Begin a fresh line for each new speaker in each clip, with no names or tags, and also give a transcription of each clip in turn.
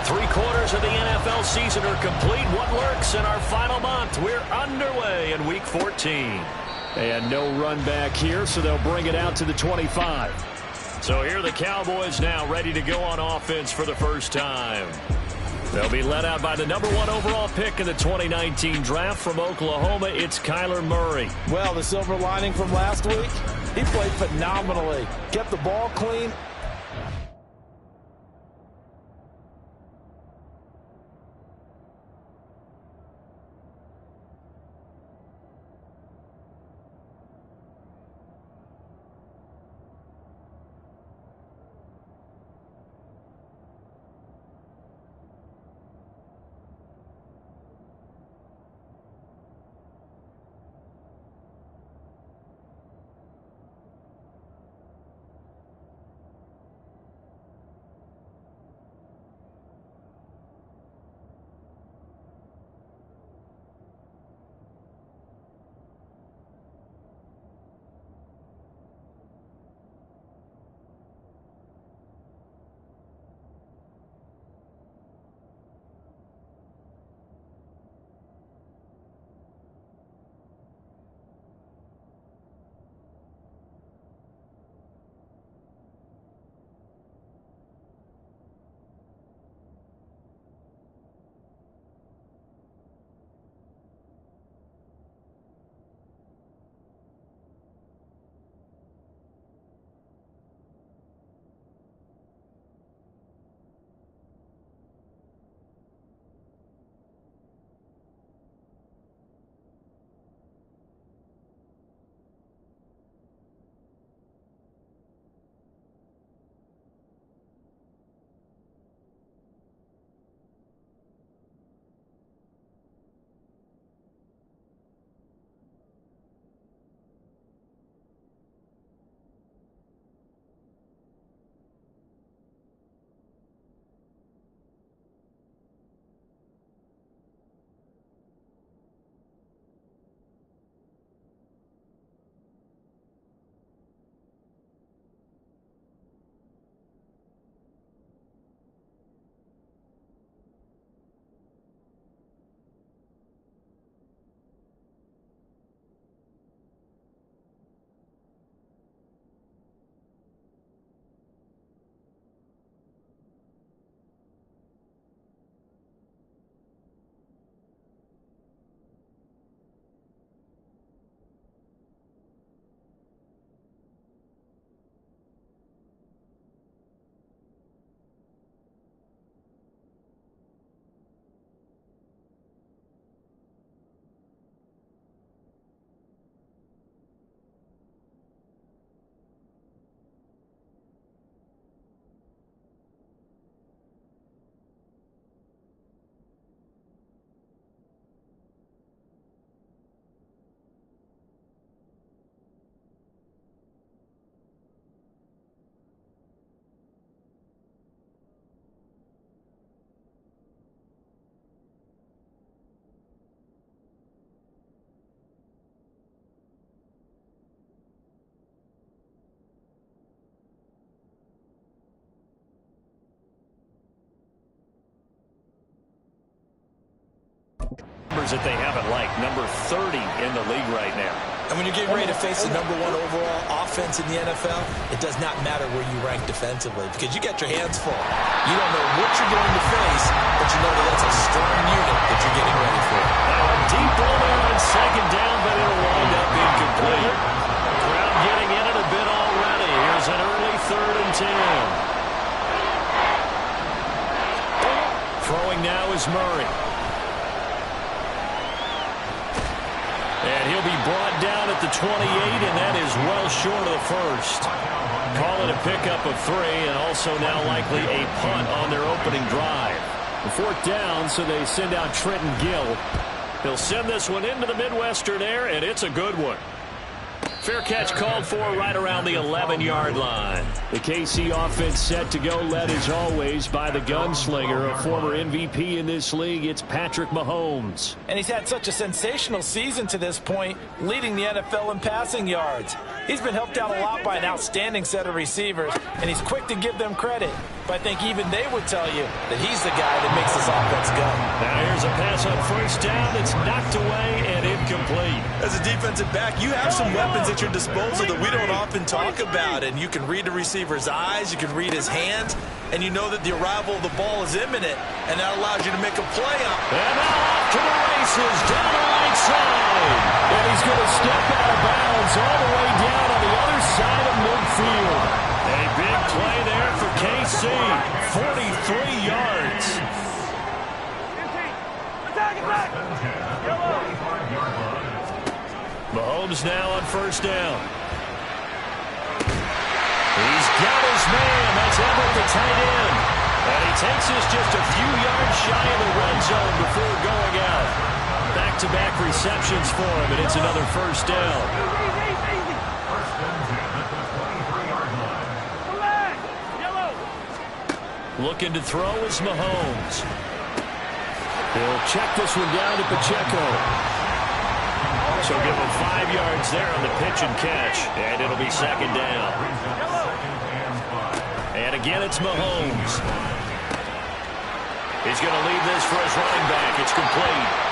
Three-quarters of the NFL season are complete. What lurks in our final month? We're underway in Week 14.
And no run back here, so they'll bring it out to the 25.
So here are the Cowboys now ready to go on offense for the first time. They'll be led out by the number 1 overall pick in the 2019 draft from Oklahoma. It's Kyler Murray.
Well, the silver lining from last week, he played phenomenally. Kept the ball clean.
Numbers that they haven't liked, number 30 in the league right now.
And when you're getting ready to face the number 1 overall offense in the NFL, it does not matter where you rank defensively because you got your hands full. You don't know what you're going to face, but you know that that's a strong unit that you're getting ready for.
Now a deep ball there on second down, but it'll wind up incomplete. Crowd getting in it a bit already. Here's an early 3rd and 10. Throwing now is Murray. And he'll be brought down at the 28, and that is well short of the first. Call it a pickup of 3, and also now likely a punt on their opening drive.
The 4th down, so they send out Trenton Gill.
He'll send this one into the Midwestern air, and it's a good one. Fair catch called for right around the 11-yard line.
The KC offense set to go, led as always by the gunslinger, a former MVP in this league. It's Patrick Mahomes.
And he's had such a sensational season to this point, leading the NFL in passing yards. He's been helped out a lot by an outstanding set of receivers, and he's quick to give them credit. But I think even they would tell you that he's the guy that makes this offense go.
Now here's a pass on 1st down that's knocked away and incomplete.
As a defensive back, you have some weapons at your disposal that we don't often talk about. And you can read the receiver's eyes, you can read his hands, and you know that the arrival of the ball is imminent, and that allows you to make a play on.
And now off to the races, down the right side.
And he's going to step out of bounds all the way down on the other side of midfield.
A big play there for KC. 43 yards. Mahomes now on 1st down. He's got his man. That's Everett, the tight end. And he takes us just a few yards shy of the red zone before going out. Back-to-back receptions for him, and it's another 1st down. Looking to throw is Mahomes.
He'll check this one down to Pacheco.
So give him 5 yards there on the pitch and catch, and it'll be 2nd down. And again, it's Mahomes. He's going to leave this for his running back. It's complete.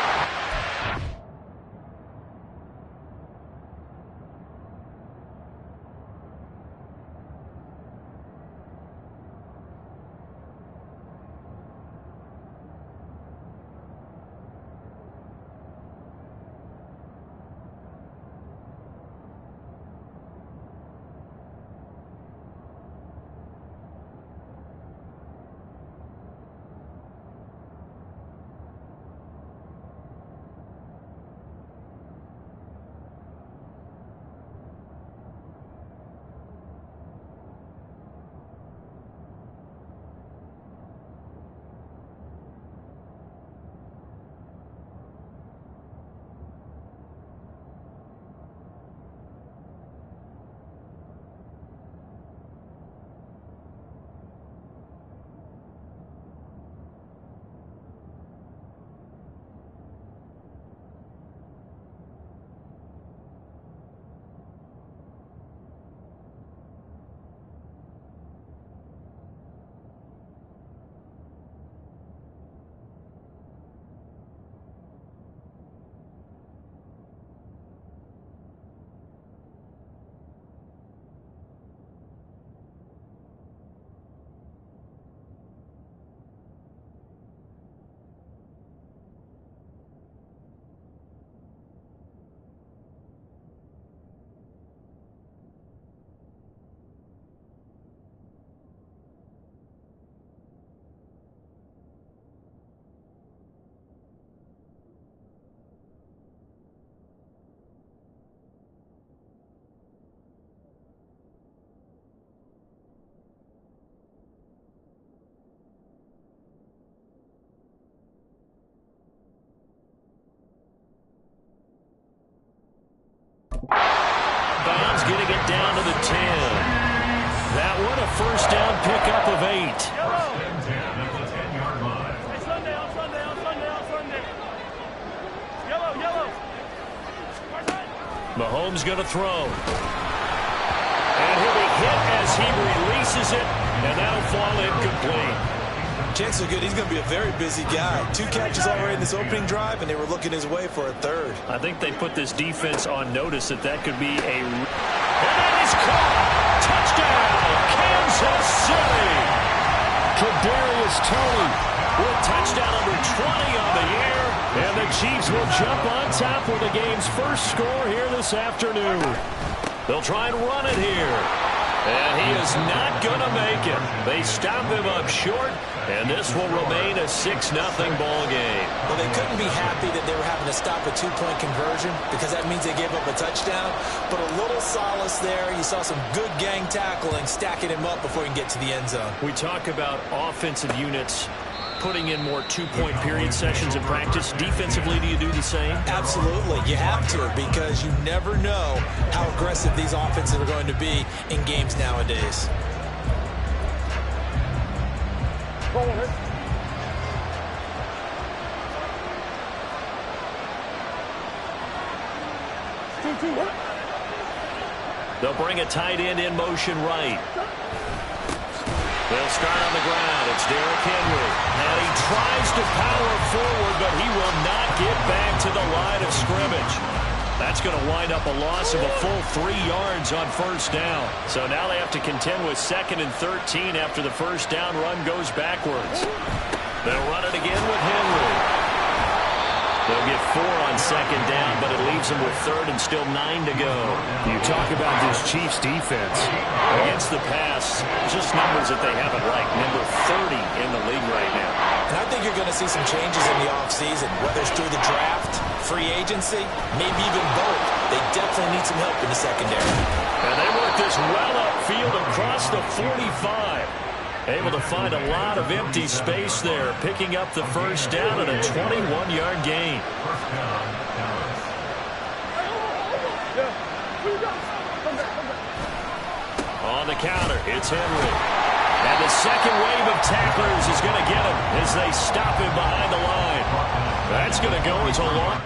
Bounds getting it down to the 10. That one a 1st down pickup of 8. Mahomes going to throw. And he'll be hit as he releases it, and that'll fall incomplete.
Chances are good he's going to be a very busy guy. 2 catches already in this opening drive, and they were looking his way for a 3rd.
I think they put this defense on notice that could be a... And that is caught! Touchdown, Kansas City!
Kadarius Toney
with touchdown number 20 on the year.
And the Chiefs will jump on top with the game's first score here this afternoon.
They'll try and run it here.
And he is not going to make it. They stop him up short, and this will remain a 6-0 ball game.
Well, they couldn't be happy that they were having to stop a two-point conversion because that means they gave up a touchdown. But a little solace there. You saw some good gang tackling, stacking him up before he can get to the end zone.
We talk about offensive units putting in more two-point period sessions in practice. Defensively, do you do the same?
Absolutely. You have to because you never know how aggressive these offenses are going to be in games nowadays.
They'll bring a tight end in motion right. They'll start on the ground. It's Derrick Henry. And he tries to power forward, but he will not get back to the line of scrimmage. That's going to wind up a loss of a full 3 yards on first down. So now they have to contend with 2nd and 13 after the first down run goes backwards. They'll run it again with Henry. They'll get 4 on 2nd down, but it leaves them with 3rd and still 9 to go.
You talk about this Chiefs defense.
Against the pass, just numbers that they haven't liked. Number 30 in the league right now.
And I think you're going to see some changes in the offseason, whether it's through the draft, free agency, maybe even both. They definitely need some help in the secondary.
And they work this well upfield across the 45. Able to find a lot of empty space there, picking up the first down and a 21-yard gain. On the counter, it's Henry. And the second wave of tacklers is going to get him as they stop him behind the line. That's going to go as a long...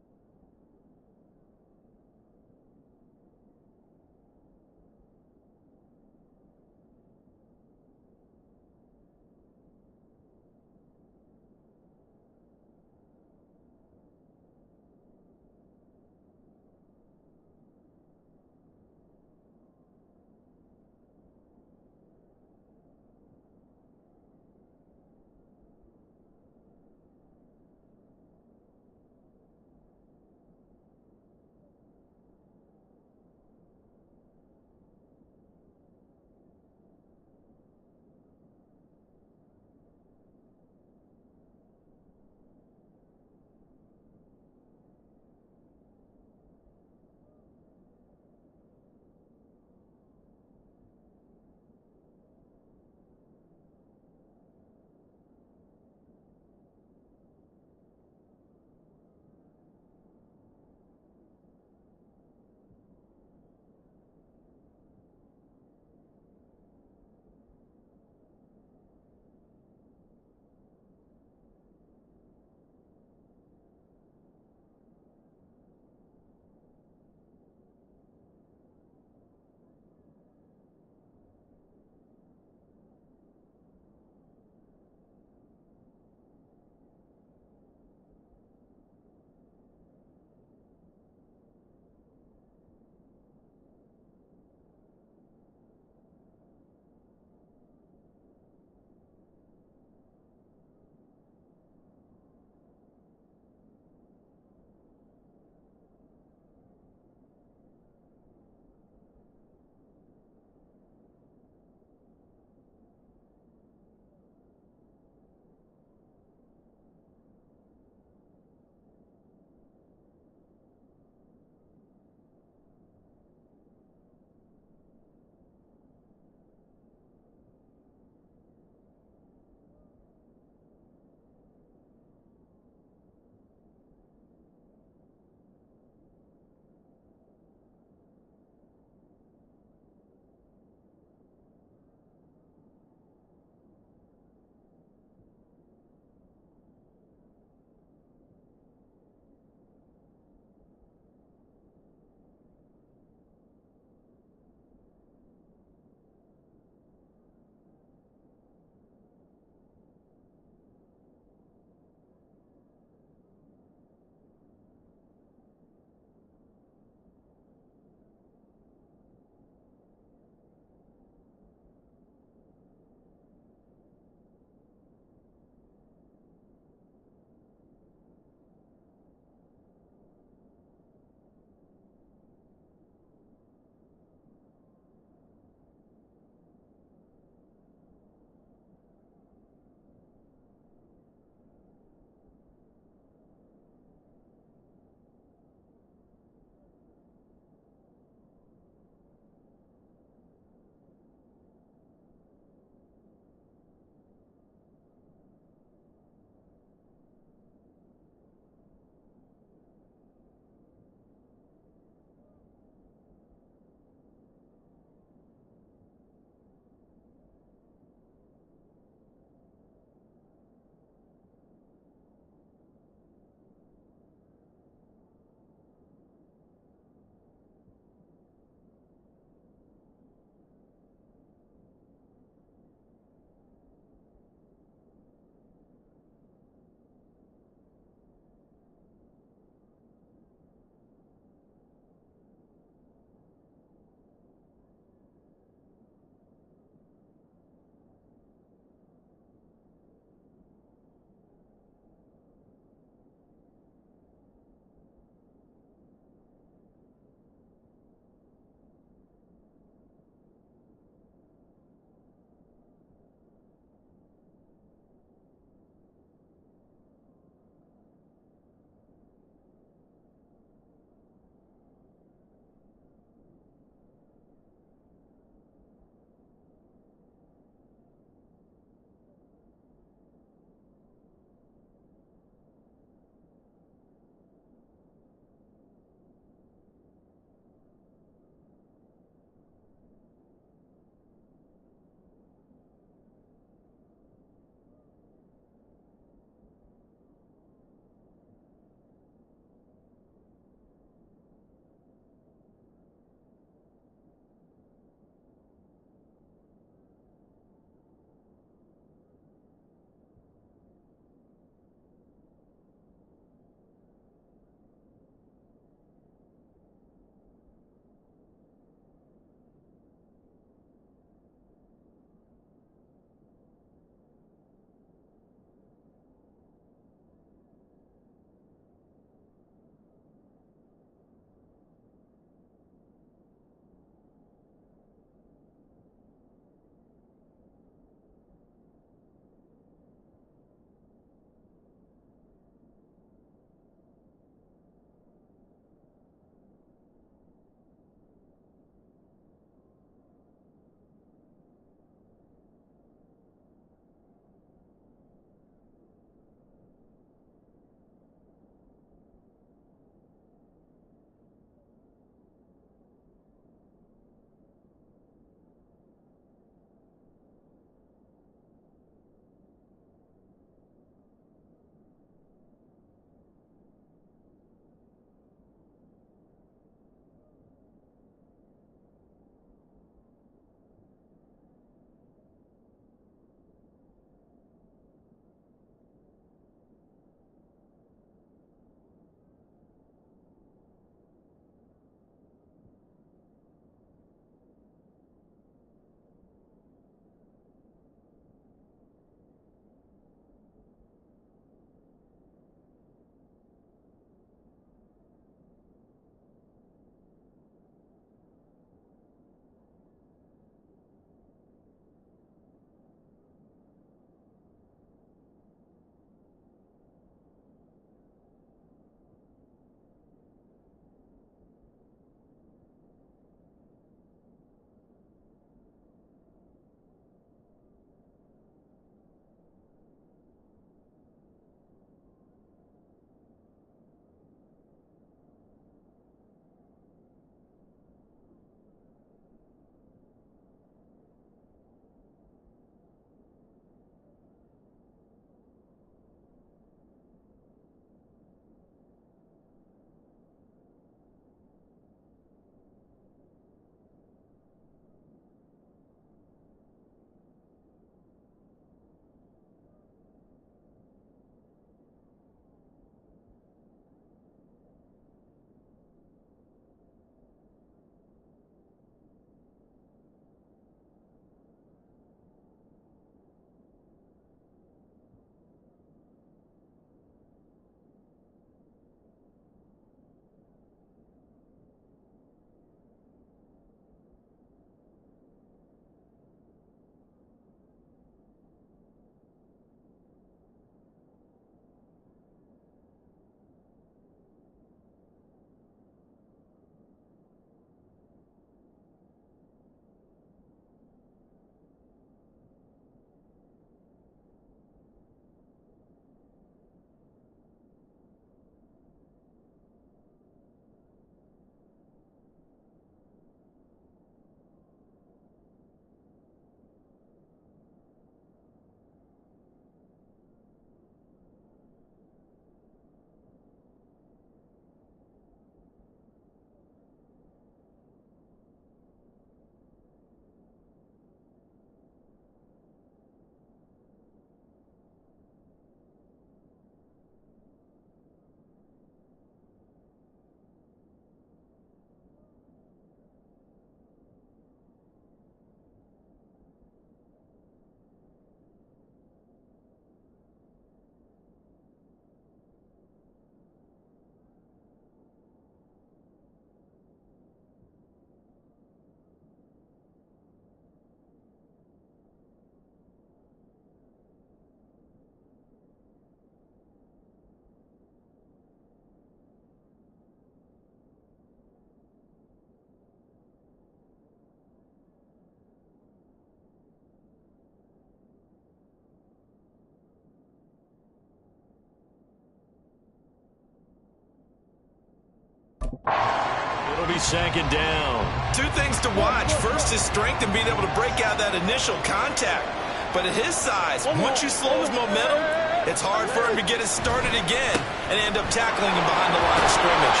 It'll be second down.
Two things to watch. First, his strength and being able to break out that initial contact. But at his size, once you slow his momentum, it's hard for him to get it started again and end up tackling him behind the line of scrimmage.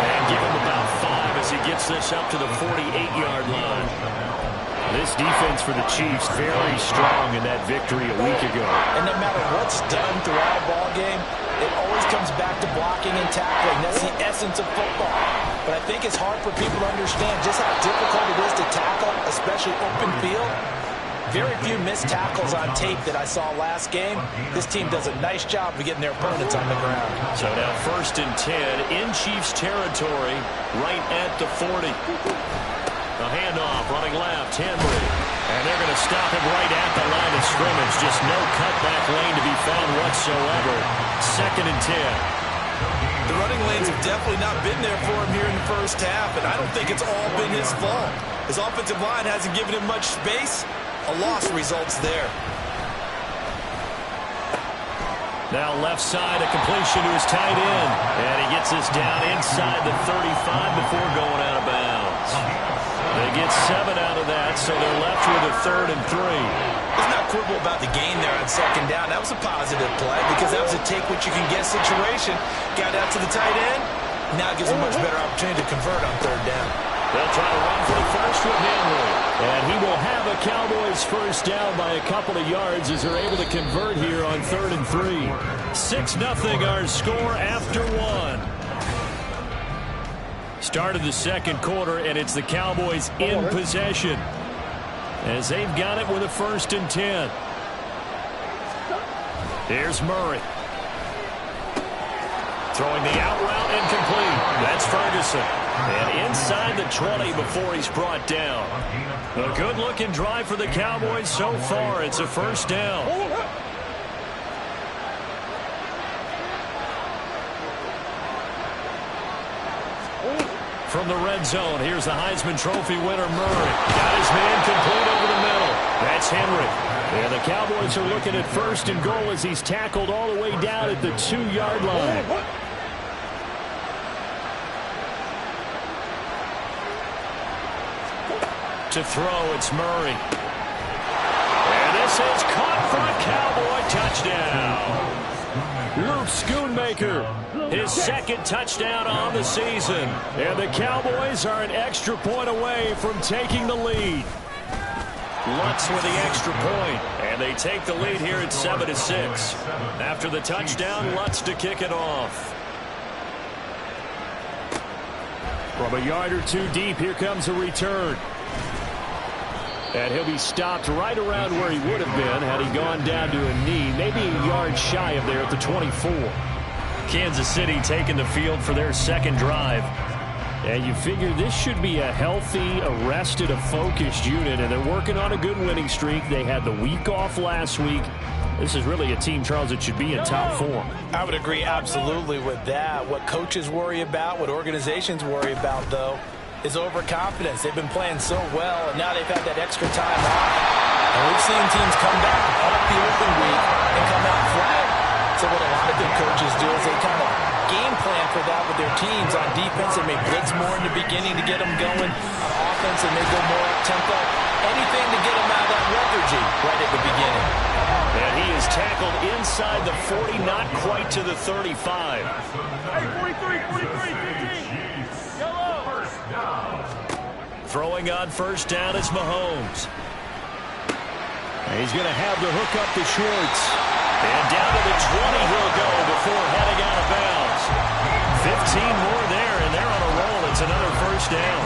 And give him about 5 as he gets this up to the 48-yard line. This defense for the Chiefs very strong in that victory a week ago.
And no matter what's done throughout a ball game, it always comes back to blocking and tackling. That's the essence of football. But I think it's hard for people to understand just how difficult it is to tackle, especially open field. Very few missed tackles on tape that I saw last game. This team does a nice job of getting their opponents on the ground.
So now 1st and 10 in Chiefs territory, right at the 40. The handoff, running left, Henry. And they're going to stop him right at the line of scrimmage. Just no cutback lane to be found whatsoever. 2nd and 10.
The running lanes have definitely not been there for him here in the first half, and I don't think it's all been his fault. His offensive line hasn't given him much space. A loss results there.
Now left side, a completion to his tight end. And he gets this down inside the 35 before going out of bounds. They get 7 out of that, so they're left with a 3rd and 3.
Let's not quibble about the gain there on 2nd down. That was a positive play because that was a take-what-you-can-get situation. Got out to the tight end. Now it gives him a much better opportunity to convert on 3rd down.
They'll try to run for the first with Henry. And he will have a Cowboys first down by a couple of yards as they're able to convert here on 3rd and 3. 6-0 our score after 1. Start of the second quarter, and it's the Cowboys in possession as they've got it with a 1st and 10. Here's Murray. Throwing the out route incomplete. That's Ferguson. And inside the 20 before he's brought down. A good-looking drive for the Cowboys so far. It's a 1st down. From the red zone, here's the Heisman Trophy winner, Murray. Got his man complete over the middle. That's Henry. And the Cowboys are looking at 1st and goal as he's tackled all the way down at the 2-yard line. To throw, it's Murray. And this is caught for a Cowboy touchdown. Luke Schoonmaker, his 2nd touchdown on the season. And the Cowboys are an extra point away from taking the lead. Lutz with the extra point, and they take the lead here at 7-6. After the touchdown, Lutz to kick it off. From a yard or 2 deep, here comes a return. And he'll be stopped right around where he would have been had he gone down to a knee, maybe a yard shy of there at the 24. Kansas City taking the field for their 2nd drive. And you figure this should be a healthy, arrested, a focused unit, and they're working on a good winning streak. They had the week off last week. This is really a team, Charles, that should be in top form.
I would agree absolutely with that. What coaches worry about, what organizations worry about, though, is overconfidence. They've been playing so well, and now they've had that extra time off. And we've seen teams come back off the open week and come out flat. So what a lot of good coaches do is they kind of game plan for that with their teams. On defense, they may blitz more in the beginning to get them going. On offense, they may go more up-tempo. Anything to get them out of that lethargy right at the beginning.
And he is tackled inside the 40, not quite to the 35.
Hey, 43, 15.
Throwing on 1st down is Mahomes. He's going to have the hook up to Schwartz. And down to the 20 he'll go before heading out of bounds. 15 more there, and they're on a roll. It's another 1st down.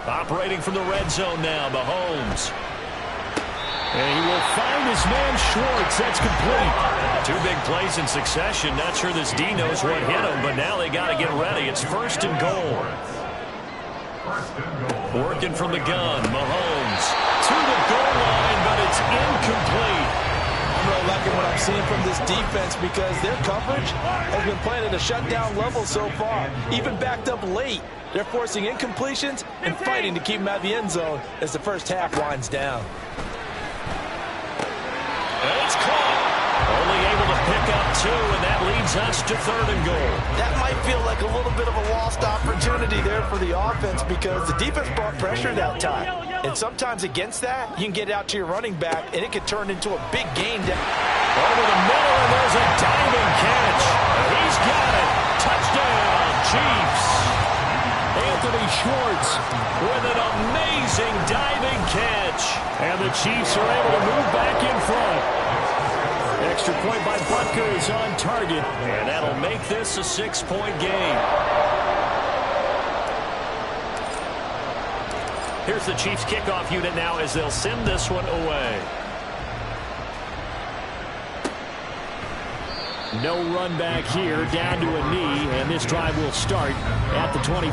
Operating from the red zone now, Mahomes. And he will find his man Schwartz. That's complete. 2 big plays in succession. Not sure this D knows what hit him, but now they got to get ready. It's 1st and goal. Working from the gun. Mahomes to the goal line, but it's incomplete.
I'm really liking what I'm seeing from this defense because their coverage has been playing at a shutdown level so far. Even backed up late, they're forcing incompletions and fighting to keep them out of the end zone as the first half winds down.
2, and that leads us to 3rd and goal.
That might feel like a little bit of a lost opportunity there for the offense because the defense brought pressure that time. And sometimes against that, you can get out to your running back, and it could turn into a big gain.
Over the middle, and there's a diving catch. He's got it. Touchdown, Chiefs. Anthony Schwartz with an amazing diving catch. And the Chiefs are able to move back in front. Extra point by Butker is on target, and that'll make this a 6-point game. Here's the Chiefs kickoff unit now as they'll send this one away. No run back here, down to a knee, and this drive will start at the 25.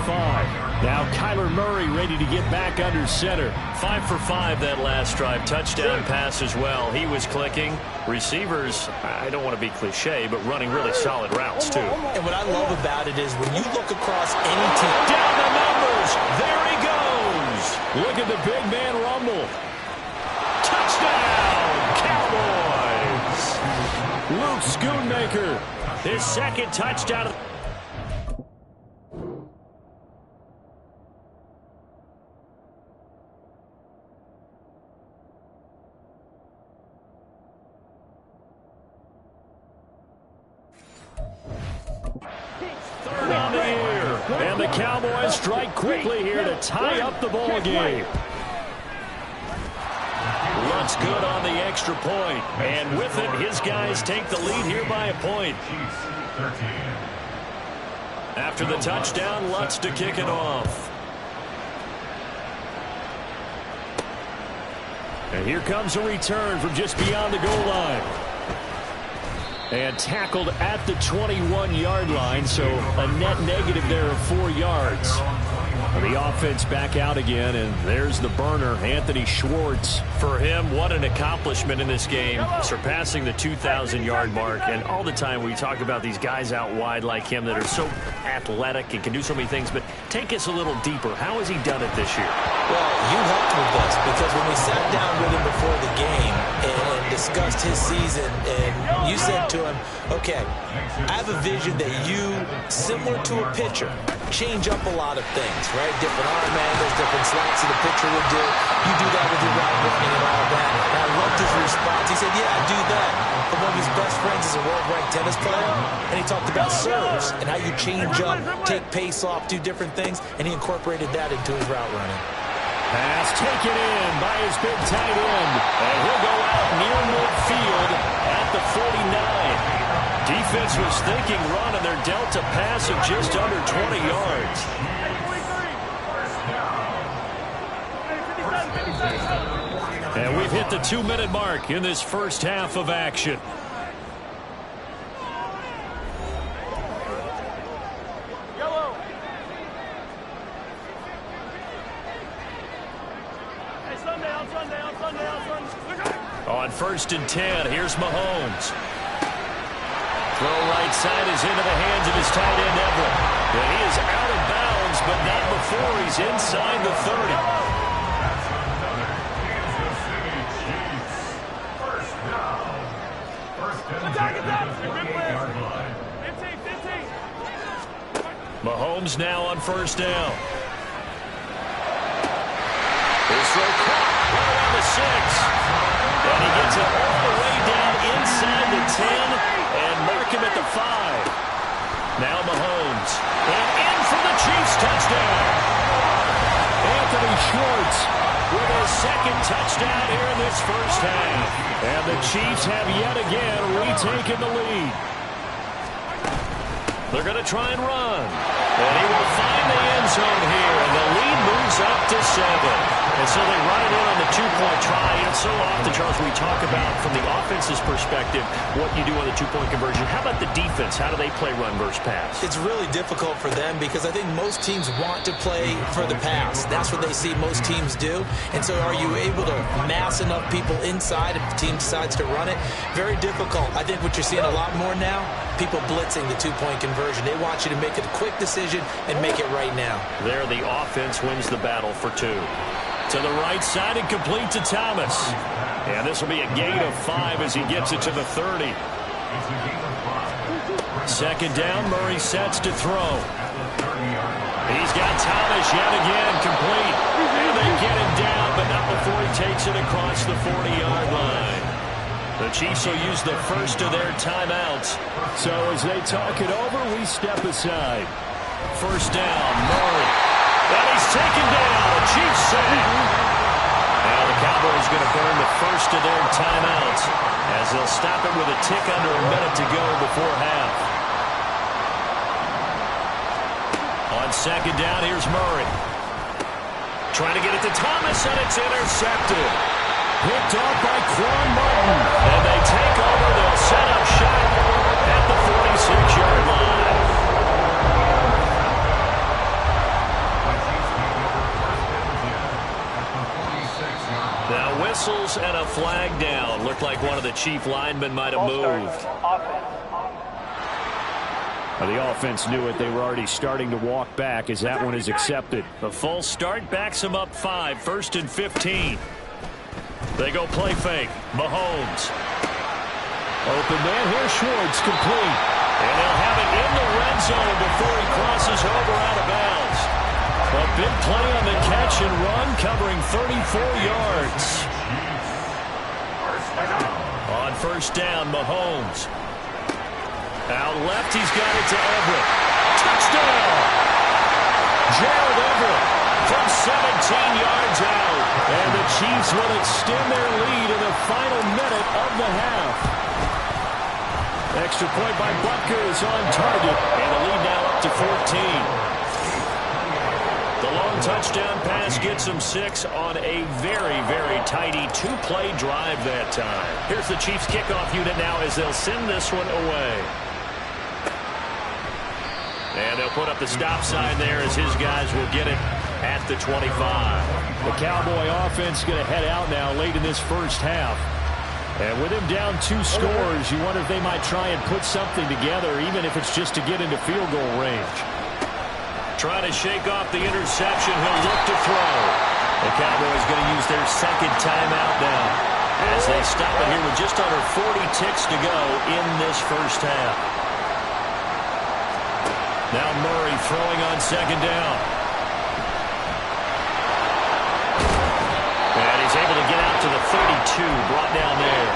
Now Kyler Murray ready to get back under center. 5 for 5 that last drive. Touchdown pass as well. He was clicking. Receivers, I don't want to be cliche, but running really solid routes too.
And what I love about it is when you look across any team.
Down the numbers. There he goes. Look at the big man rumble. Touchdown, Cowboys. Luke Schoonmaker, his second touchdown. Third on the year, and the Cowboys strike quickly here to tie up the ball game. Looks good on the extra point. And with it, his guys take the lead here by a point. After the touchdown, Lutz to kick it off. And here comes a return from just beyond the goal line. And tackled at the 21-yard line, so a net negative there of 4 yards. The offense back out again, and there's the burner, Anthony Schwartz. For him, what an accomplishment in this game, surpassing the 2,000-yard mark. And all the time we talk about these guys out wide like him that are so athletic and can do so many things, but take us a little deeper. How has he done it this year?
Well, you helped with this because when we sat down with him before the game and discussed his season, and you said to him, okay, I have a vision that you, similar to a pitcher, change up a lot of things, right? Different arm angles, different slants that the pitcher would do. You do that with your route running and all that. And I loved his response. He said, yeah, I do that. But one of his best friends is a world-ranked tennis player, and he talked about serves and how you change up, take pace off, do different things, and he incorporated that into his route running.
Pass taken in by his big tight end. And he'll go out near midfield at the 49. Defense was thinking run, and they're dealt a pass of just under 20 yards. And we've hit the 2-minute mark in this first half of action. On 1st and 10, here's Mahomes. Throw right side is into the hands of his tight end, Everett. And he is out of bounds, but not before he's inside the 30. Mahomes now on 1st down. His throw caught right on the 6. And he gets it all the way down inside the 10 and mark him at the 5. Now Mahomes. And in for the Chiefs touchdown. Anthony Schwartz with his second touchdown here in this first half. And the Chiefs have yet again retaken the lead. They're going to try and run. And he will find the end zone here. And the lead moves up to 7. And so they run it in on the 2-point try. And so often, Charles, we talk about from the offense's perspective what you do on the 2-point conversion. How about the defense? How do they play run versus pass?
It's really difficult for them because I think most teams want to play for the pass. That's what they see most teams do. And so are you able to mass enough people inside if the team decides to run it? Very difficult. I think what you're seeing a lot more now, people blitzing the 2-point conversion. They want you to make a quick decision and make it right now.
There, the offense wins the battle for 2. To the right side and complete to Thomas. And this will be a gain of 5 as he gets it to the 30.
Second down, Murray sets to throw. He's got Thomas yet again, complete. And they get him down, but not before he takes it across the 40-yard line. The Chiefs will use the first of their timeouts. So as they talk it over, we step aside. First down, Murray. And he's taken down. A Chiefs sack. Now the Cowboys going to burn the first of their timeouts as they'll stop it with a tick under a minute to go before half. On second down, here's Murray. Trying to get it to Thomas, and it's intercepted. Picked off by Quan Martin. And they take over. They'll set up shop at the 46-yard line. Now whistles and a flag down. Looked like one of the Chief linemen might have moved. The offense knew it. They were already starting to walk back as that one is accepted. The false start backs them up 5. First and 15. They go play fake. Mahomes. Open man. Here's Schwartz, complete. And they'll have it in the red zone before he crosses over out of bounds. A big play on the catch and run, covering 34 yards. On first down, Mahomes. Out left, he's got it to Everett. Touchdown! Gerald Everett from 17 yards out. And the Chiefs will extend their lead in the final minute of the half. Extra point by Butker is on target. And the lead now up to 14. The long touchdown pass gets them 6 on a very, very tidy 2-play drive that time. Here's the Chiefs kickoff unit now as they'll send this one away. And they'll put up the stop sign there as his guys will get it at the 25. The Cowboy offense going to head out now late in this first half. And with him down 2 scores, you wonder if they might try and put something together, even if it's just to get into field goal range. Trying to shake off the interception. He'll look to throw. The Cowboys going to use their second timeout now as they stop it here with just under 40 ticks to go in this first half. Now Murray throwing on second down. And he's able to get out to the 32, brought down there.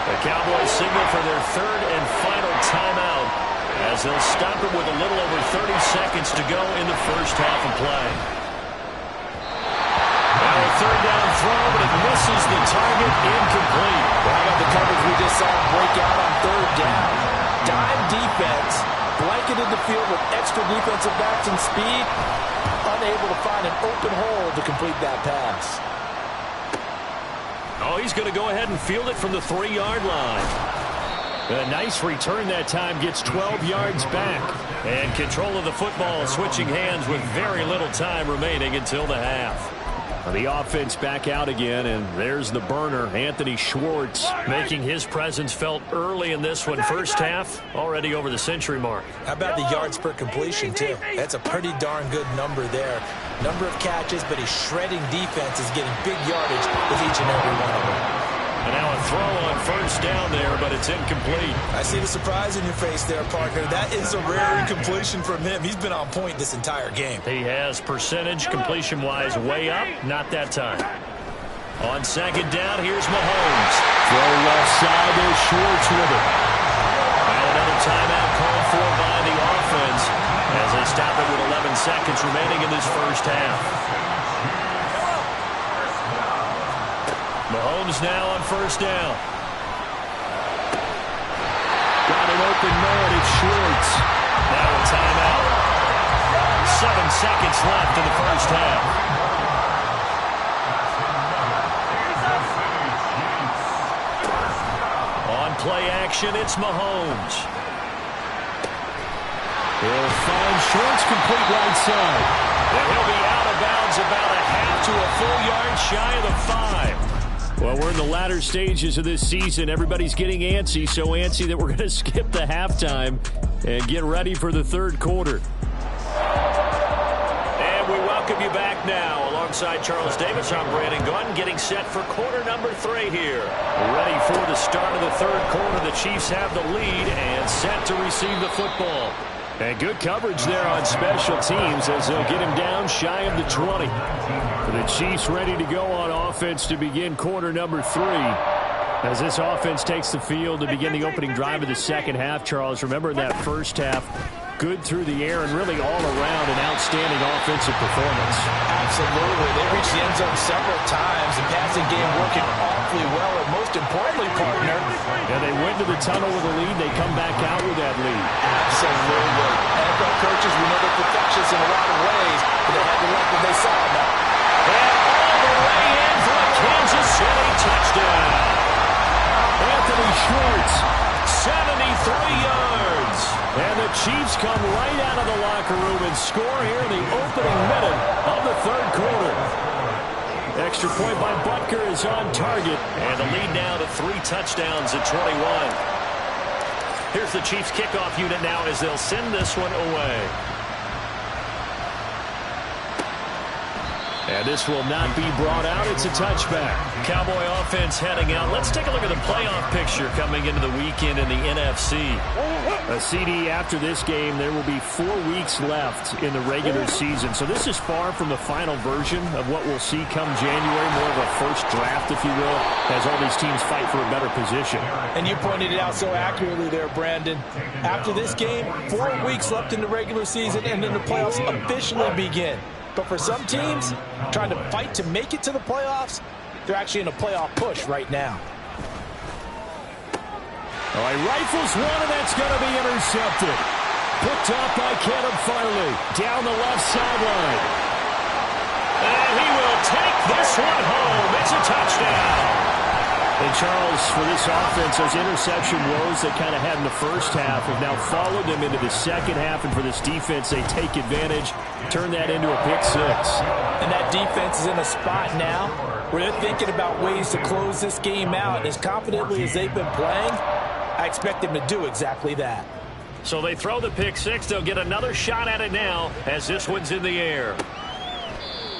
The Cowboys signal for their third and final timeout as they'll stop it with a little over 30 seconds to go in the first half of play. Now a third down throw, but it misses the target, incomplete.
How about the coverage we just saw break out on third down? Dime defense, blanketed the field with extra defensive backs and speed, unable to find an open hole to complete that pass.
Oh, he's going to go ahead and field it from the 3-yard line. A nice return that time, gets 12 yards back. And control of the football switching hands with very little time remaining until the half. The offense back out again, and there's the burner, Anthony Schwartz, making his presence felt early in this one. First half, already over the century mark.
How about the yards per completion, too? That's a pretty darn good number there. Number of catches, but his shredding defense is getting big yardage with each and every one of them.
And now a throw on first down there, but it's incomplete.
I see the surprise in your face there, partner. That is a rare incompletion from him. He's been on point this entire game.
He has percentage completion-wise way up. Not that time. On second down, here's Mahomes. Throw left side, there's Schwartz with it. And another timeout called for by the offense as they stop it with 11 seconds remaining in this first half. Mahomes now on first down. Got an open man, it's Schwartz. Now a timeout. 7 seconds left in the first half. On play action, it's Mahomes. He'll find Schwartz, complete right side. And he'll be out of bounds about a half to a full yard shy of the 5. Well, we're in the latter stages of this season. Everybody's getting antsy, so antsy that we're going to skip the halftime and get ready for the third quarter. And we welcome welcome you back now. Alongside Charles Davis, I'm Brandon Gunn, getting set for quarter number 3 here. Ready for the start of the third quarter. The Chiefs have the lead and set to receive the football. And good coverage there on special teams as they'll get him down shy of the 20. The Chiefs ready to go on offense to begin quarter number 3. As this offense takes the field to begin the opening drive of the second half, Charles, remember that first half, good through the air and really all around an outstanding offensive performance.
Absolutely. They reached the end zone several times. The passing game working awfully well, and most importantly, partner.
Yeah, they went to the tunnel with a lead. They come back out with that lead.
Absolutely. NFL coaches, we know they're perfectionists in a lot of ways, but they had to like what they saw now.
And all the way in for a Kansas City touchdown. Anthony Schwartz, 73 yards. And the Chiefs come right out of the locker room and score here in the opening minute of the third quarter. Extra point by Butker is on target. And the lead now to 3 touchdowns at 21. Here's the Chiefs kickoff unit now as they'll send this one away. And this will not be brought out. It's a touchback. Cowboy offense heading out. Let's take a look at the playoff picture coming into the weekend in the NFC.
A CD after this game, there will be 4 weeks left in the regular season. So this is far from the final version of what we'll see come January, more of a first draft, if you will, as all these teams fight for a better position.
And you pointed it out so accurately there, Brandon. After this game, 4 weeks left in the regular season, and then the playoffs officially begin. But for some teams, trying to fight to make it to the playoffs, they're actually in a playoff push right now.
All right, rifles one, and that's going to be intercepted. Picked up by Caleb Farley down the left sideline.
And he will take this one home. It's a touchdown.
And Charles, for this offense, those interception woes they kind of had in the first half have now followed them into the second half. And for this defense, they take advantage, turn that into a pick 6.
And that defense is in a spot now where they're thinking about ways to close this game out. As confidently as they've been playing, I expect them to do exactly that.
So they throw the pick 6. They'll get another shot at it now as this one's in the air.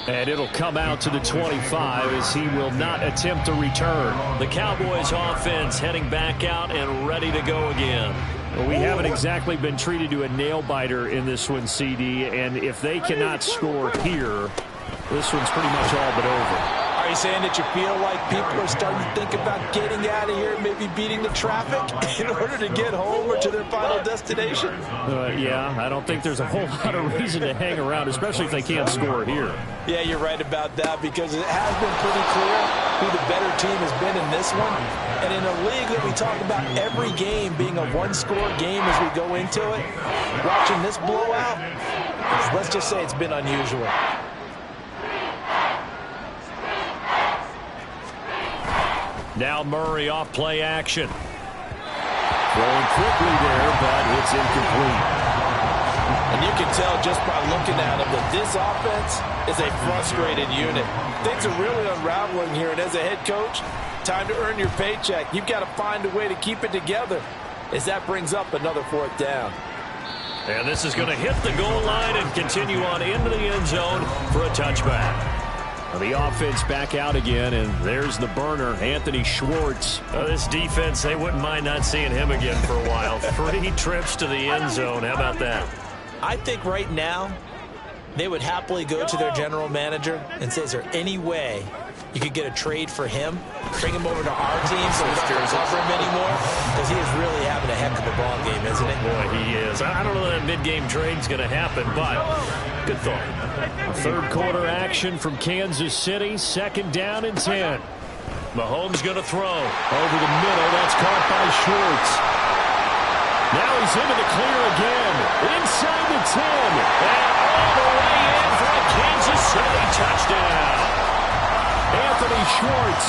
And it'll come out to the 25 as he will not attempt to return.
The Cowboys offense heading back out and ready to go again.
Well, we haven't exactly been treated to a nail-biter in this one, CD, and if they cannot score here, this one's pretty much all but over.
Are you saying that you feel like people are starting to think about getting out of here, maybe beating the traffic in order to get home or to their final destination?
Yeah, I don't think there's a whole lot of reason to hang around, especially if they can't score here.
Yeah, you're right about that, because it has been pretty clear who the better team has been in this one. And in a league that we talk about every game being a one-score game as we go into it, watching this blowout, let's just say it's been unusual.
Now Murray off play action.
Throwing quickly there, but it's incomplete.
And you can tell just by looking at him that this offense is a frustrated unit. Things are really unraveling here, and as a head coach, time to earn your paycheck. You've got to find a way to keep it together as that brings up another 4th down.
And this is going to hit the goal line and continue on into the end zone for a touchback.
The offense back out again, and there's the burner, Anthony Schwartz.
This defense, they wouldn't mind not seeing him again for a while. 3 trips to the end zone. How about that?
I think right now they would happily go to their general manager and say, is there any way you could get a trade for him, bring him over to our team so we don't have to cover him anymore? Because he is really having a heck of a ball game, isn't he?
Boy, he is. I don't know that mid-game trade's going to happen, but good thought.
Third quarter action from Kansas City, 2nd down and 10.
Mahomes going to throw.
Over the middle, that's caught by Schwartz. Now he's into the clear again, inside the 10.
And all the way in for a Kansas City touchdown.
Anthony Schwartz,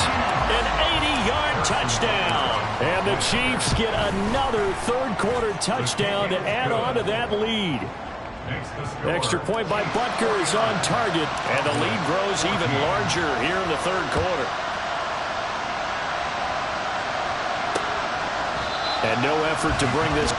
an 80-yard touchdown.
And the Chiefs get another third quarter touchdown to add on to that lead. Extra point by Butker is on target.
And the lead grows even larger here in the third quarter.
And no effort to bring this.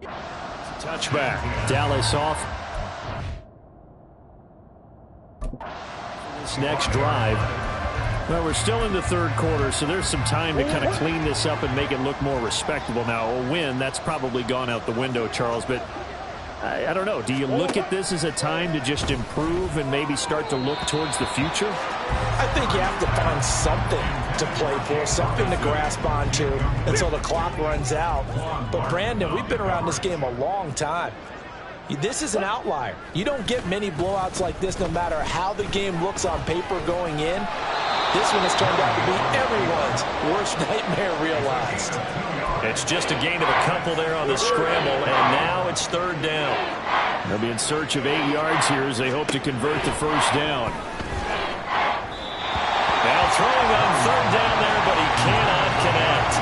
Touchback. Dallas off. This next drive. Well, we're still in the third quarter, so there's some time to kind of clean this up and make it look more respectable. Now, a win, that's probably gone out the window, Charles, but I don't know. Do you look at this as a time to just improve and maybe start to look towards the future?
I think you have to find something to play for, something to grasp onto until the clock runs out. But, Brandon, we've been around this game a long time. This is an outlier. You don't get many blowouts like this no matter how the game looks on paper going in. This one has turned out to be everyone's worst nightmare realized.
It's just a gain of a couple there on the scramble, and now it's third down. They'll be in search of 8 yards here as they hope to convert the first down. Now throwing on third down there, but he cannot connect.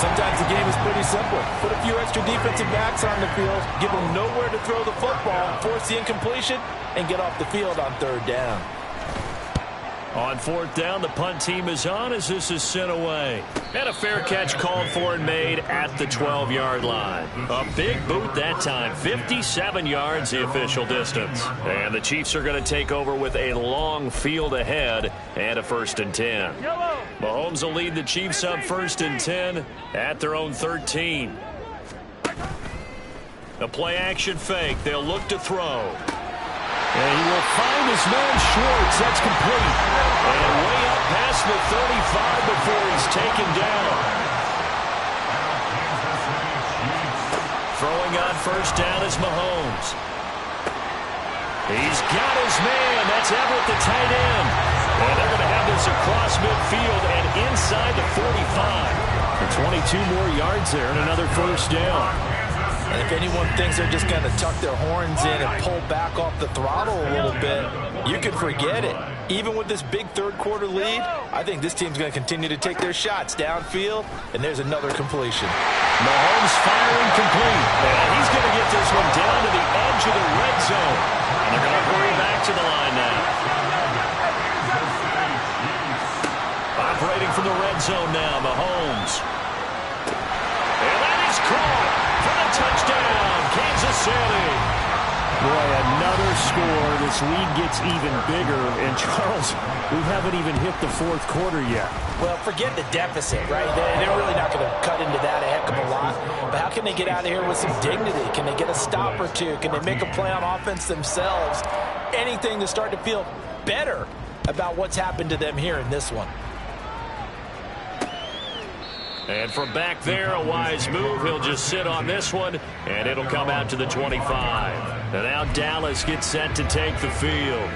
Sometimes the game is pretty simple. Put a few extra defensive backs on the field, give them nowhere to throw the football, force the incompletion, and get off the field on third down.
On fourth down, the punt team is on as this is sent away. And a fair catch called for and made at the 12-yard line. A big boot that time. 57 yards the official distance. And the Chiefs are going to take over with a long field ahead and a 1st and 10. Mahomes will lead the Chiefs up 1st and 10 at their own 13. A play-action fake. They'll look to throw. And he will find his man Schwartz. That's complete. And way up past the 35 before he's taken down. Throwing on first down is Mahomes. He's got his man. That's Everett, the tight end. And they're going to have this across midfield and inside the 45. For 22 more yards there and another first down.
And if anyone thinks they're just going to tuck their horns in and pull back off the throttle a little bit, you can forget it. Even with this big third-quarter lead, I think this team's going to continue to take their shots downfield, and there's another completion.
Mahomes firing complete. And he's going to get this one down to the edge of the red zone. And they're going to hurry back to the line now. Operating from the red zone now, Mahomes. And that is caught. Touchdown, Kansas City. Boy, another score. This lead gets even bigger. And, Charles, we haven't even hit the fourth quarter yet.
Well, forget the deficit, right? They're really not going to cut into that a heck of a lot. But how can they get out of here with some dignity? Can they get a stop or two? Can they make a play on offense themselves? Anything to start to feel better about what's happened to them here in this one.
And from back there, a wise move. He'll just sit on this one, and it'll come out to the 25. And now Dallas gets set to take the field.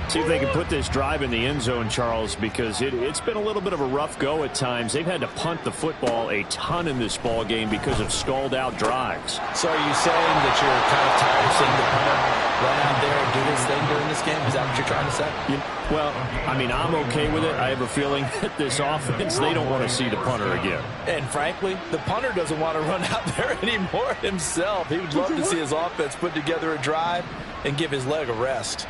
See if they can put this drive in the end zone, Charles, because it's been a little bit of a rough go at times. They've had to punt the football a ton in this ball game because of stalled-out drives.
So are you saying that you're kind of tired of seeing the punter run out there and do his thing during this game? Is that what you're trying to say?
Well, I mean, I'm okay with it. I have a feeling that this offense, they don't want to see the punter again.
And frankly, the punter doesn't want to run out there anymore himself. He would love to see his offense put together a drive and give his leg a rest.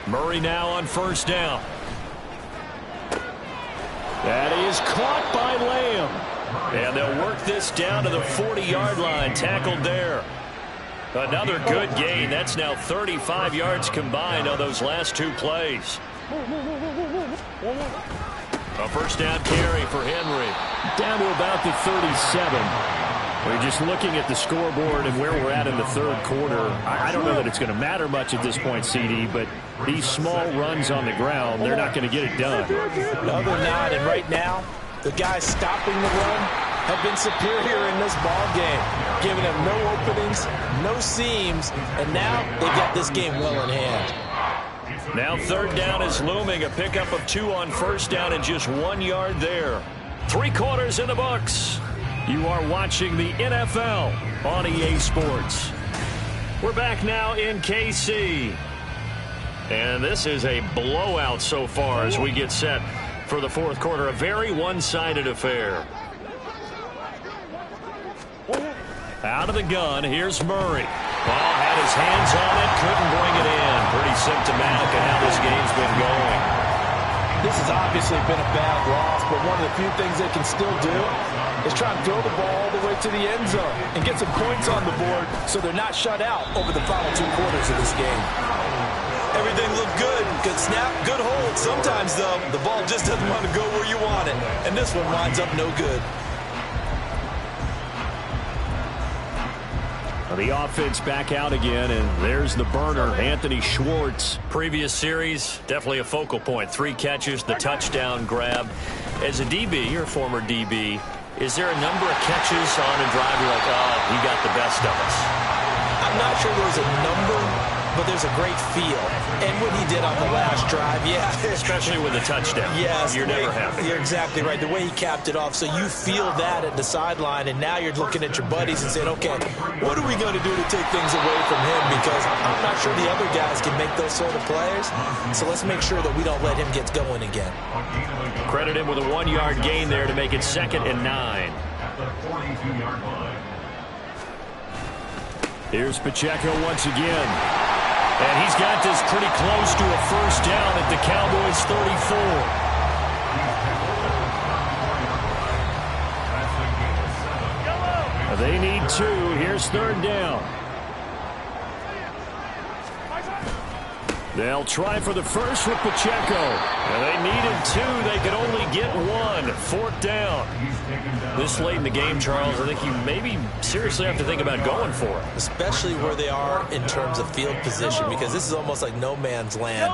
Murray now on first down. That is caught by Lamb. And they'll work this down to the 40-yard line. Tackled there. Another good gain. That's now 35 yards combined on those last two plays. A first down carry for Henry. Down to about the 37. We're just looking at the scoreboard and where we're at in the third quarter. I don't know that it's going to matter much at this point, CD, but these small runs on the ground, they're not going to get it done.
No, they're not. And right now, the guys stopping the run have been superior in this ball game, giving them no openings, no seams, and now they've got this game well in hand.
Now third down is looming. A pickup of 2 on first down and just 1 yard there. 3 quarters in the books. You are watching the NFL on EA Sports. We're back now in KC. And this is a blowout so far as we get set for the fourth quarter. A very one-sided affair. Out of the gun, here's Murray. Ball had his hands on it, couldn't bring it in. Pretty symptomatic of how this game's been going.
This has obviously been a bad loss, but one of the few things they can still do is try and throw the ball all the way to the end zone and get some points on the board so they're not shut out over the final 2 quarters of this game.
Everything looked good. Good snap, good hold. Sometimes, though, the ball just doesn't want to go where you want it. And this one winds up no good.
The offense back out again, and there's the burner, Anthony Schwartz.
Previous series, definitely a focal point. 3 catches, the touchdown grab. As a DB, you're a former DB, is there a number of catches on a drive you're like, oh, he got the best of us?
I'm not sure there's a number, but there's a great feel. And what he did on the last drive, yeah.
Especially with a touchdown.
Yes.
You're never happy.
You're exactly right. The way he capped it off, so you feel that at the sideline, and now you're looking at your buddies and saying, okay, what are we going to do to take things away from him? Because I'm not sure the other guys can make those sort of plays. So let's make sure that we don't let him get going again.
Credit him with a 1-yard gain there to make it 2nd and 9.
Here's Pacheco once again.
And he's got this pretty close to a first down at the Cowboys' 34.
They need 2. Here's 3rd down. They'll try for the first with Pacheco.
And they needed 2. They could only get 1. 4th down. This late in the game, Charles, I think you maybe seriously have to think about going for it.
Especially where they are in terms of field position, because this is almost like no man's land.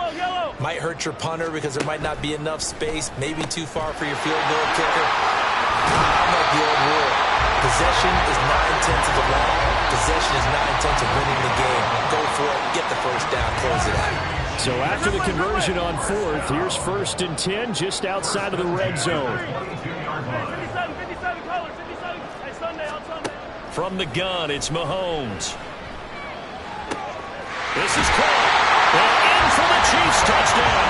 Might hurt your punter because there might not be enough space, maybe too far for your field goal kicker. I'm like the old rule. Possession is 9/10 of the law. Possession is 9/10 of winning the game. Go for it, get the first down, close it out.
So after the conversion on 4th, here's 1st and 10 just outside of the red zone.
57 colors, 57. Hey, Sunday on Sunday.
From the gun, it's Mahomes. This is caught. And in for the Chiefs touchdown.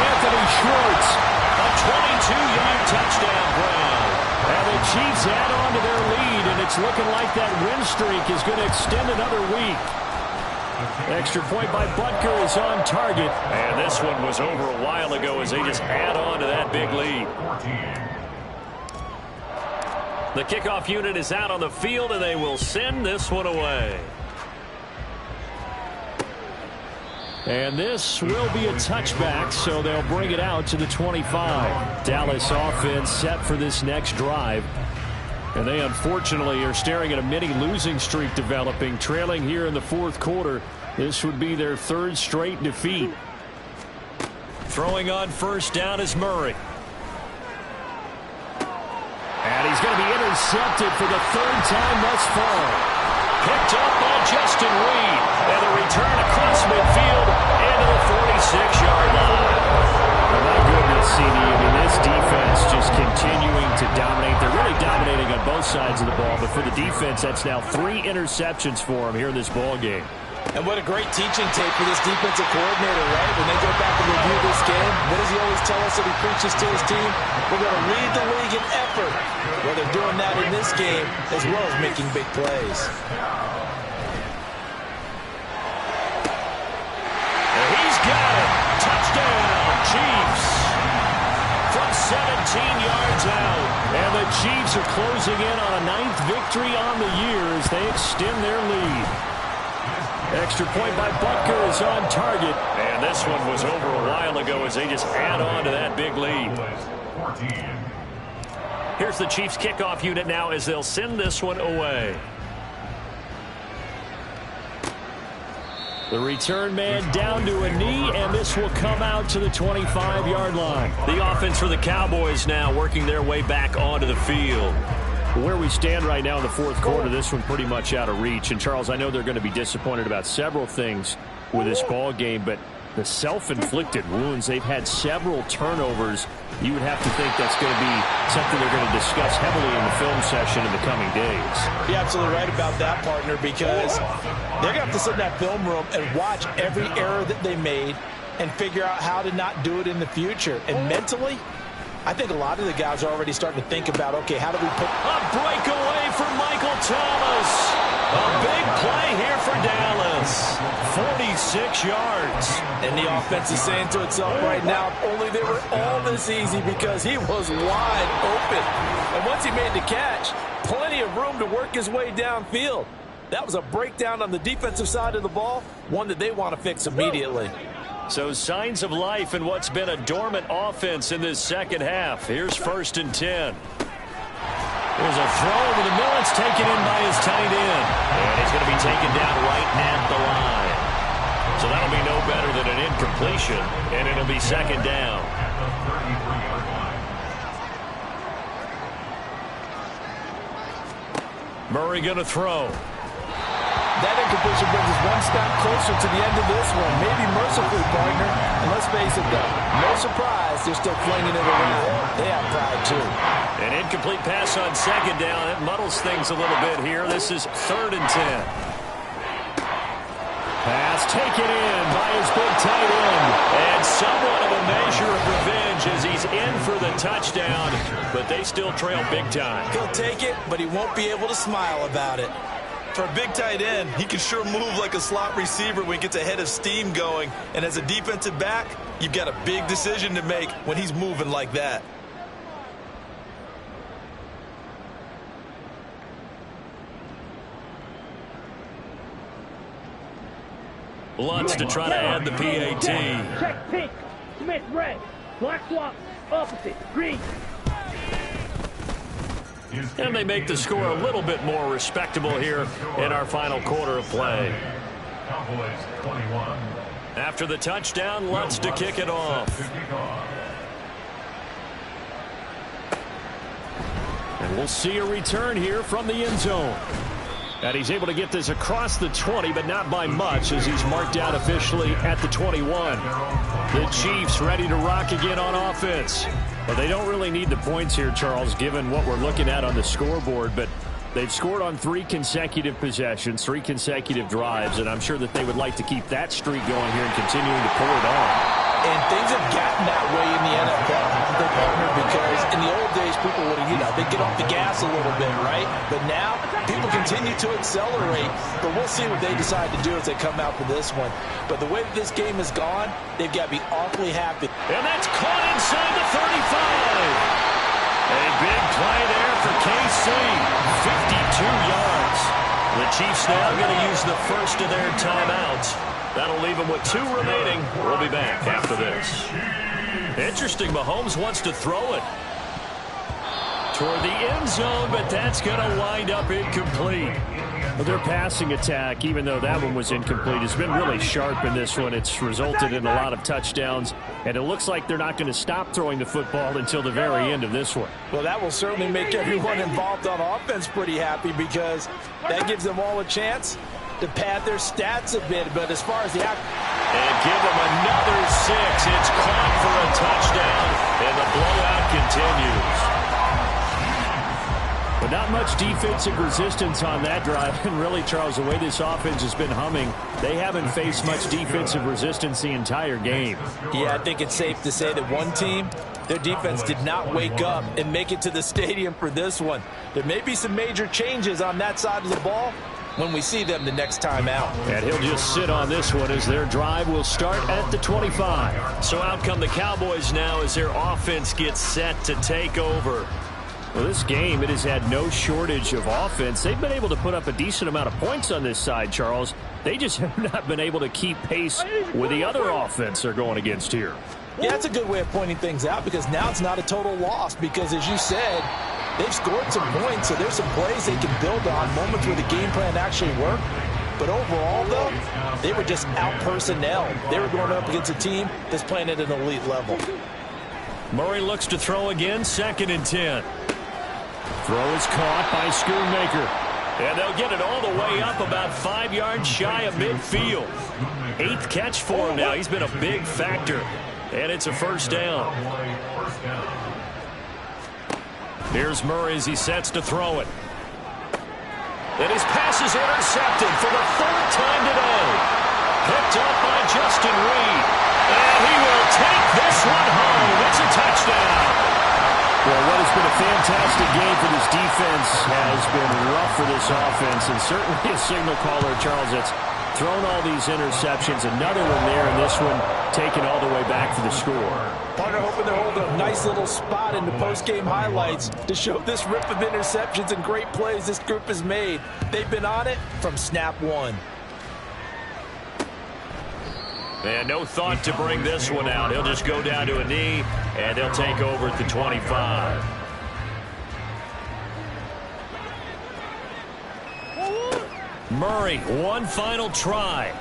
Anthony Schwartz.
A 22-yard touchdown grab.
And the Chiefs add on to their lead, and it's looking like that win streak is going to extend another week. Extra point by Butker is on target.
And this one was over a while ago as they just add on to that big lead. The kickoff unit is out on the field, and they will send this one away.
And this will be a touchback, so they'll bring it out to the 25. Dallas offense set for this next drive. And they unfortunately are staring at a mini losing streak developing, trailing here in the 4th quarter. This would be their 3rd straight defeat.
Throwing on first down is Murray.
And he's going to be intercepted for the 3rd time thus far.
Picked up by Justin Reed. And a return across midfield into the 46-yard line.
Oh, my goodness, CD. I mean, this defense just continuing to dominate. They're really dominating on both sides of the ball. But for the defense, that's now 3 interceptions for them here in this ball game.
And what a great teaching tape for this defensive coordinator, right? When they go back and review this game, what does he always tell us that he preaches to his team? We're going to lead the league in effort. Well, they're doing that in this game as well as making big plays.
And he's got it. Touchdown, Chiefs. From 17 yards out.
And the Chiefs are closing in on a 9th victory on the year as they extend their lead. Extra point by Butker is on target.
And this one was over a while ago as they just add on to that big lead. Here's the Chiefs kickoff unit now as they'll send this one away.
The return man down to a knee, and this will come out to the 25-yard line.
The offense for the Cowboys now working their way back onto the field.
Where we stand right now in the 4th quarter, this one pretty much out of reach. And, Charles, I know they're going to be disappointed about several things with this ball game, but the self-inflicted wounds, they've had several turnovers. You would have to think that's going to be something they're going to discuss heavily in the film session in the coming days.
You're absolutely right about that, partner, because they're going to have to sit in that film room and watch every error that they made and figure out how to not do it in the future. And mentally, I think a lot of the guys are already starting to think about, okay, how do we put...
A breakaway for Michael Thomas.
A big play here for Dallas. 46 yards.
And the offense is saying to itself right now, if only they were all this easy, because he was wide open. And once he made the catch, plenty of room to work his way downfield. That was a breakdown on the defensive side of the ball, one that they want to fix immediately.
So signs of life in what's been a dormant offense in this second half. Here's 1st and 10. There's a throw over the middle. It's taken in by his tight end. And he's going to be taken down right at the line. So that'll be no better than an incompletion, and it'll be 2nd down. Murray going to throw.
That incompletion brings us one step closer to the end of this one. Maybe mercifully, partner. And let's face it, though, no surprise, they're still flinging it around. They have pride, too.
An incomplete pass on 2nd down. It muddles things a little bit here. This is 3rd and 10. Pass taken in by his big tight end. And somewhat of a measure of revenge as he's in for the touchdown. But they still trail big time.
He'll take it, but he won't be able to smile about it. For a big tight end, he can sure move like a slot receiver when he gets a head of steam going. And as a defensive back, you've got a big decision to make when he's moving like that.
Lutz to try to add the PAT.
Check pink. Smith red. Black swap. Opposite. Green.
And they make the score a little bit more respectable here in our final quarter of play. After the touchdown, Lutz to kick it off. And we'll see a return here from the end zone. And he's able to get this across the 20, but not by much, as he's marked out officially at the 21. The Chiefs ready to rock again on offense. Well, they don't really need the points here, Charles, given what we're looking at on the scoreboard, but they've scored on 3 consecutive possessions, 3 consecutive drives, and I'm sure that they would like to keep that streak going here and continuing to pull it on.
And things have gotten that way in the NFL, haven't they, partner? Because in the old days, people would have, they'd get off the gas a little bit, right? But now, people continue to accelerate, but we'll see what they decide to do as they come out for this one. But the way that this game has gone, they've got to be awfully happy.
And that's caught inside the 35. A big play there for KC. 52 yards. The Chiefs now going to use the first of their timeouts. That'll leave them with 2 remaining. We'll be back after this. Interesting, Mahomes wants to throw it toward the end zone, but that's going to wind up incomplete. Well, their passing attack, even though that one was incomplete, has been really sharp in this one. It's resulted in a lot of touchdowns, and it looks like they're not going to stop throwing the football until the very end of this one.
Well, that will certainly make everyone involved on offense pretty happy, because that gives them all a chance to pad their stats a bit. But as far as the
and give them another 6. It's caught for a touchdown, and the blowout continues. But not much defensive resistance on that drive. And really, Charles, the way this offense has been humming, they haven't faced much defensive resistance the entire game.
Yeah, I think it's safe to say that one team, their defense did not wake up and make it to the stadium for this one. There may be some major changes on that side of the ball when we see them the next time out.
And he'll just sit on this one as their drive will start at the 25. So out come the Cowboys now as their offense gets set to take over. Well, this game, it has had no shortage of offense. They've been able to put up a decent amount of points on this side, Charles. They just have not been able to keep pace with the other offense they're going against here.
Yeah, that's a good way of pointing things out, because now it's not a total loss, because as you said, they've scored some points, so there's some plays they can build on, moments where the game plan actually worked. But overall, though, they were just out-personnel. They were going up against a team that's playing at an elite level.
Murray looks to throw again, 2nd and 10. Throw is caught by Schoonmaker. And they'll get it all the way up about 5 yards shy of midfield. 8th catch for him now. He's been a big factor. And it's a 1st down. Here's Murray as he sets to throw it. And his pass is intercepted for the 3rd time today. Picked up by Justin Reed. And he will take this one home. It's a touchdown.
Well, what has
been a fantastic game for this defense. Has been rough for this offense, and certainly a signal caller, Charles, that's thrown all these interceptions. Another one there, and this one taken all the way back for the score.
Partner hoping they're holding a nice little spot in the post-game highlights to show this rip of interceptions and great plays this group has made. They've been on it from snap one.
And no thought to bring this one out. He'll just go down to a knee, and they'll take over at the 25. Murray, one final try.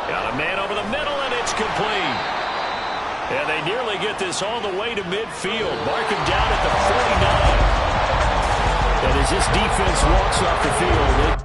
Got a man over the middle, and it's complete. And they nearly get this all the way to midfield. Mark him down at the 49. And as this defense walks off the field,